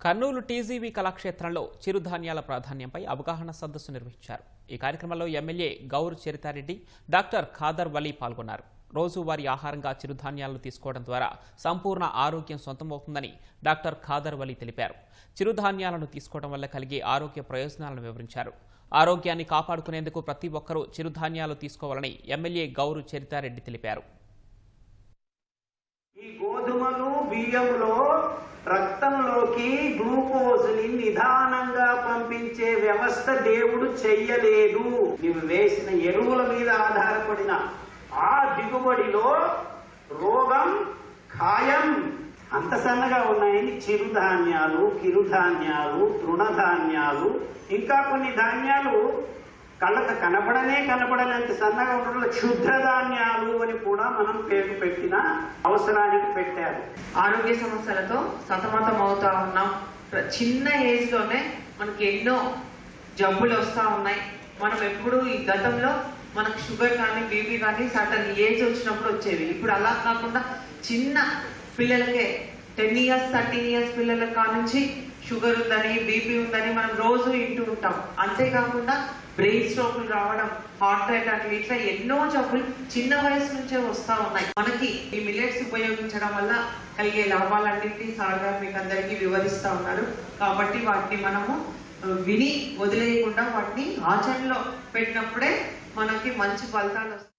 Kurnool TGV కళాక్షేత్రంలో చిరుధాన్యాల ప్రాధాన్యంపై అవగాహన సదస్సు నిర్వహించారు. ఈ కార్యక్రమంలో ఎమ్మెల్యే గౌరు చరితారెడ్డి, డాక్టర్ ఖాదర్ వలీ పాల్గొన్నారు. రోజువారీ ఆహారంగా చిరుధాన్యాలను తీసుకోవడం ద్వారా సంపూర్ణ ఆరోగ్యం సొంతమవుతుందని డాక్టర్ ఖాదర్ వలీ తెలిపారు. చిరుధాన్యాలను తీసుకోవడం వల్ల కలిగే ఆరోగ్య ప్రయోజనాలను వివరించారు. ఆరోగ్యాన్ని కాపాడుకునేందుకు ప్రతి ఒక్కరూ చిరుధాన్యాలు తీసుకోవాలని ఎమ్మెల్యే గౌరు చరితారెడ్డి తెలిపారు. ఈ గోధుమలు బియ్యంలో రక్తంలోకి గ్లూకోజ్ని నిదానంగా పంపించే వ్యవస్థ దేవుడు చెయ్యలేదు. నీవు వేసిన ఎరువుల మీద ఆధారపడిన ఆ దిగుబడిలో రోగం ఖాయం. అంత సన్నగా ఉన్నాయని చిరుధాన్యాలు, కిరుధాన్యాలు, తృణధాన్యాలు, ఇంకా కొన్ని ధాన్యాలు కళ్ళకు కనపడనంత సన్నగా ఉండడం క్షుద్ర ధాన్యాలు అని కూడా మనం పేరు పెట్టిన అవసరానికి పెట్టారు. ఆరోగ్య సమస్యలతో సతమతం అవుతా ఉన్నాం. చిన్న ఏజ్ లోనే మనకి ఎన్నో జబ్బులు వస్తా ఉన్నాయి. మనం ఎప్పుడు ఈ గతంలో మనకు షుగర్ కానీ బీపీ కానీ సర్టన్ ఏజ్ వచ్చినప్పుడు వచ్చేవి. ఇప్పుడు అలా కాకుండా చిన్న పిల్లలకే 10 years 13 years పిల్లల కానుంచి షుగర్ ఉందని, బీపీ ఉందని మనం రోజు వింటూ ఉంటాం. అంతేకాకుండా బ్రెయిన్ స్ట్రోక్లు రావడం, హార్ట్ అటాక్, ఇట్లా ఎన్నో జబ్బులు చిన్న వయసు నుంచే వస్తా ఉన్నాయి. మనకి ఈ మిల్లెట్స్ ఉపయోగించడం వల్ల కలిగే లాభాలన్నింటినీ సార్ గారు మీకు అందరికీ వివరిస్తా ఉన్నారు. కాబట్టి వాటిని మనము విని వదిలేయకుండా వాటిని ఆచరణలో పెట్టినప్పుడే మనకి మంచి ఫలితాలు వస్తాయి.